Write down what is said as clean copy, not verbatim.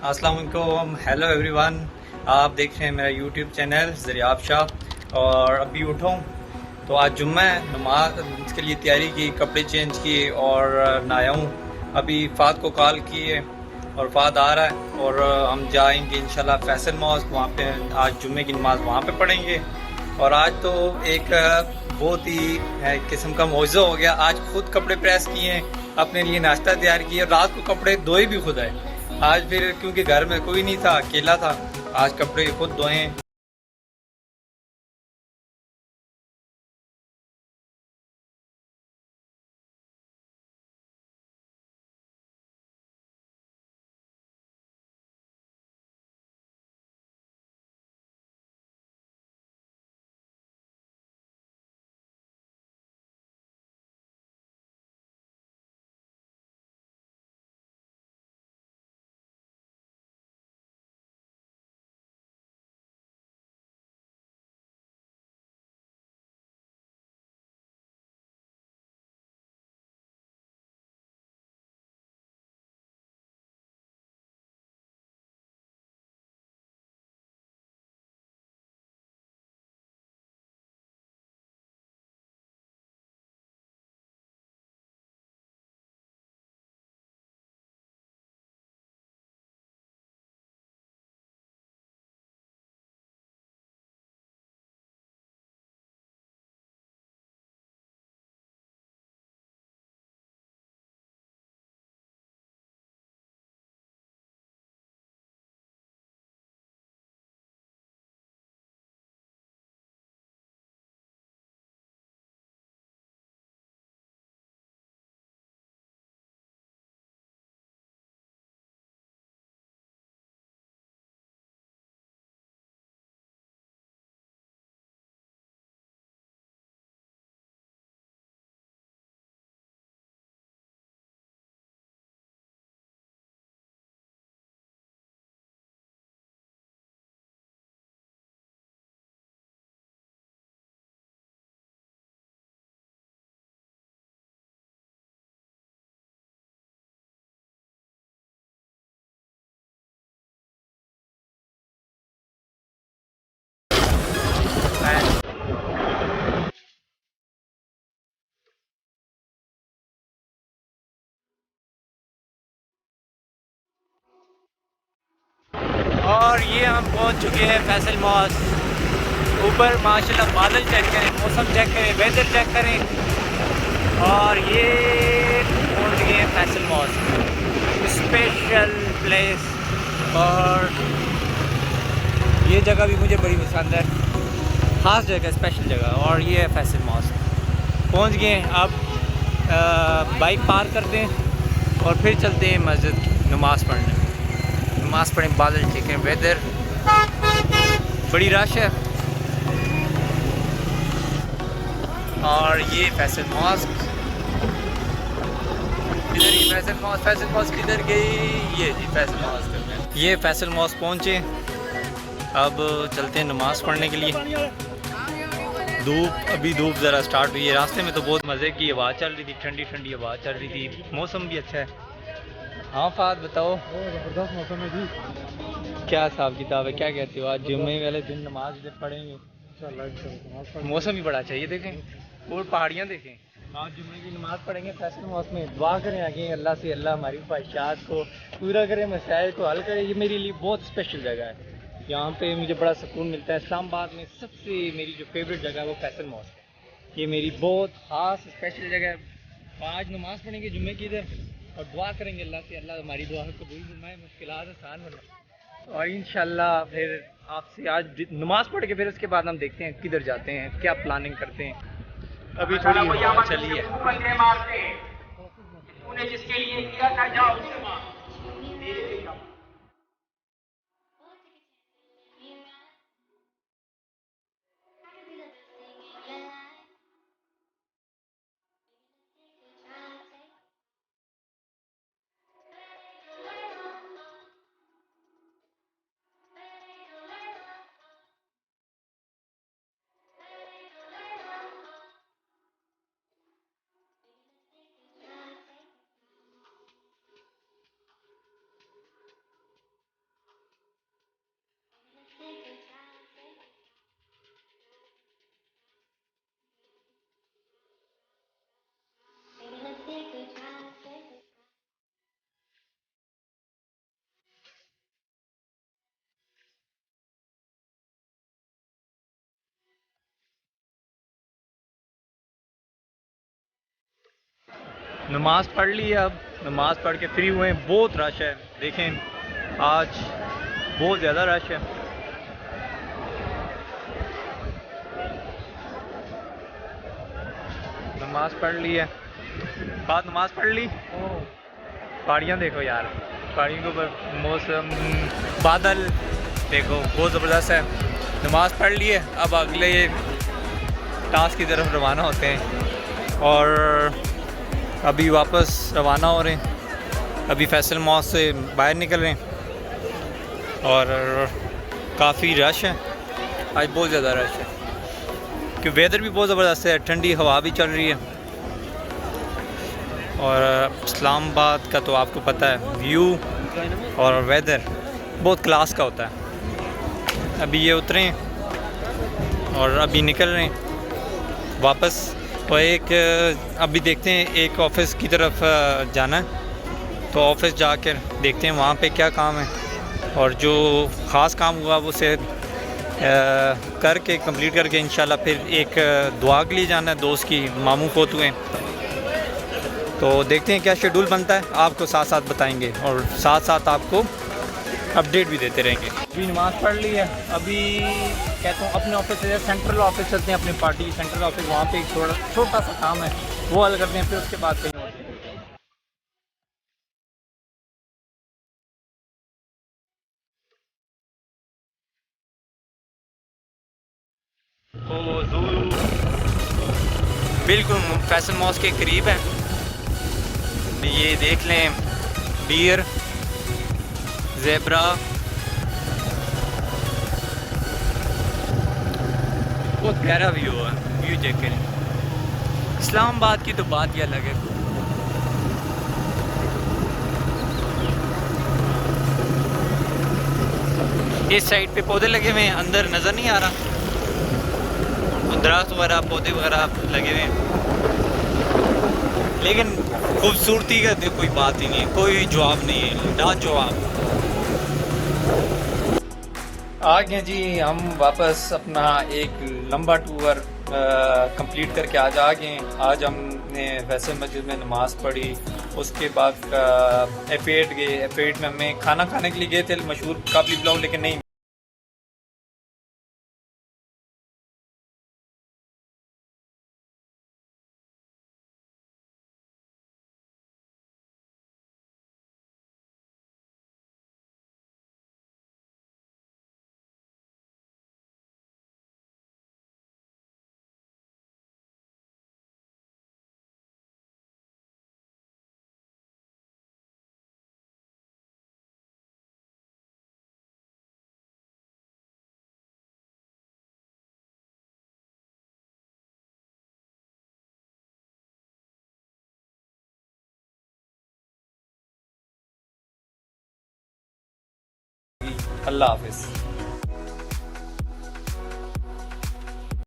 अस्सलाम वालेकुम, hello everyone. आप देख रहे हैं मेरा यूट्यूब चैनल ज़रियाब शाह। और अभी उठाऊँ तो आज जुम्मा है, नमाज के लिए तैयारी की, कपड़े चेंज किए और नहाया हूँ। अभी फ़ाद को कॉल किए और फ़ाद आ रहा है और हम जाएंगे इंशाल्लाह फैसल मॉस्क। वहाँ पे आज जुम्मे की नमाज़ वहाँ पे पढ़ेंगे। और आज तो एक बहुत ही किस्म का मौजू हो गया। आज खुद कपड़े प्रेस किए हैं, अपने लिए नाश्ता तैयार किया, रात को कपड़े धोए भी खुद है। आज फिर क्योंकि घर में कोई नहीं था, अकेला था, आज कपड़े खुद धोए। और ये हम पहुंच चुके हैं फैसल मॉस्क। ऊपर माशाल्लाह बादल चेक करें, मौसम चेक करें, वेदर चेक करें। और ये पहुंच गए हैं फैसल मॉस्क, स्पेशल प्लेस। और ये जगह भी मुझे बड़ी पसंद है, ख़ास जगह, स्पेशल जगह। और ये है फैसल मॉस्क। पहुंच गए हैं। अब बाइक पार करते हैं और फिर चलते हैं मस्जिद नमाज़ पढ़ने। नमाज़ पढ़ें, बादल ठीक हैं, वेदर बड़ी रश है। और ये फैसल मॉस्क, इधर ही फैसल मॉस्क। फैसल मॉस्क किधर गई? ये जी फैसल मॉस्क। ये फैसल मॉस्क पहुँचे। अब चलते हैं नमाज़ पढ़ने के लिए। अभी धूप ज़रा स्टार्ट हुई है। रास्ते में तो बहुत मज़े की हवा चल रही थी, ठंडी ठंडी हवा चल रही थी, मौसम भी अच्छा है। हाँ फाद बताओ। ज़बरदस्त मौसम है जी। क्या हिसाब किताब है, क्या कहते हो? आज जुम्मे वाले दिन नमाज इधर पढ़ेंगे, इंशाल्लाह मौसम भी बड़ा अच्छा है। ये देखें और पहाड़ियाँ देखें। आज जुम्मे की नमाज़ पढ़ेंगे फैसल मौसम में। दुआ करें आगे अल्लाह से, अल्लाह हमारी ख्वाहिशात को पूरा करे, मसाइल को हल करे। ये मेरे लिए बहुत स्पेशल जगह है, यहाँ पे मुझे बड़ा सुकून मिलता है। इस्लामाबाद में सबसे मेरी जो फेवरेट जगह है वो फैसल मॉस्क है। ये मेरी बहुत ख़ास स्पेशल जगह है। आज नमाज़ पढ़ेंगे जुम्मे की इधर और दुआ करेंगे अल्लाह से, अल्लाह हमारी दुआ को कबूल फरमाए, मुश्किलात आसान बनाए। और इंशाल्लाह फिर आपसे आज नमाज़ पढ़ के फिर उसके बाद हम देखते हैं किधर जाते हैं, क्या प्लानिंग करते हैं। अभी थोड़ी हवा चली है। तूने जिसके लिए किया था जाओ उसे मार। नमाज पढ़ ली है, अब नमाज पढ़ के फ्री हुए हैं। बहुत रश है, देखें आज बहुत ज़्यादा रश है। नमाज पढ़ ली है, बाद नमाज पढ़ ली। पहाड़ियाँ देखो यार, पहाड़ियों के ऊपर मौसम, बादल देखो बहुत ज़बरदस्त है। नमाज पढ़ ली है, अब अगले टास्क की तरफ रवाना होते हैं और अभी वापस रवाना हो रहे हैं। अभी फैसल मॉल से बाहर निकल रहे हैं और काफ़ी रश है, आज बहुत ज़्यादा रश है क्योंकि वेदर भी बहुत ज़बरदस्त है, ठंडी हवा भी चल रही है। और इस्लामाबाद का तो आपको पता है व्यू और वेदर बहुत क्लास का होता है। अभी ये उतरे हैं और अभी निकल रहे हैं वापस। तो एक अभी देखते हैं, एक ऑफ़िस की तरफ जाना है, तो ऑफ़िस जाकर देखते हैं वहाँ पे क्या काम है और जो ख़ास काम हुआ वो से करके कंप्लीट करके इंशाल्लाह फिर एक दुआ के लिए जाना है, दोस्त की मामू फोत हुए। तो देखते हैं क्या शेड्यूल बनता है, आपको साथ साथ बताएंगे और साथ साथ आपको अपडेट भी देते रहेंगे। अभी नमाज़ पढ़ ली है, अभी कहता हूँ अपने ऑफिस से सेंट्रल ऑफिस चलते हैं, अपनी पार्टी सेंट्रल ऑफिस, वहाँ पे एक छोटा सा काम है वो हल करते हैं, फिर उसके बाद कहीं और। तो ज़ू बिल्कुल फैसल मॉल के करीब है। ये देख लें, डियर, ज़ेब्रा, बहुत प्यारा व्यू है, व्यू चेक करें। इस्लामाबाद की तो बात ही अलग है। इस साइड पे पौधे लगे हुए हैं, अंदर नज़र नहीं आ रहा, दरख्त वगैरह पौधे वगैरह लगे हुए हैं, लेकिन खूबसूरती का तो कोई बात ही नहीं है, कोई जवाब नहीं है, लाजवाब। आ गए जी हम वापस, अपना एक लंबा टूर कंप्लीट करके आज आ गए। आज हमने वैसे मस्जिद में नमाज़ पढ़ी, उसके बाद F8 गए। F8 में हमें खाना खाने के लिए गए थे, मशहूर काबली पुलाव, लेकिन नहीं अल्लाह हाफिज़।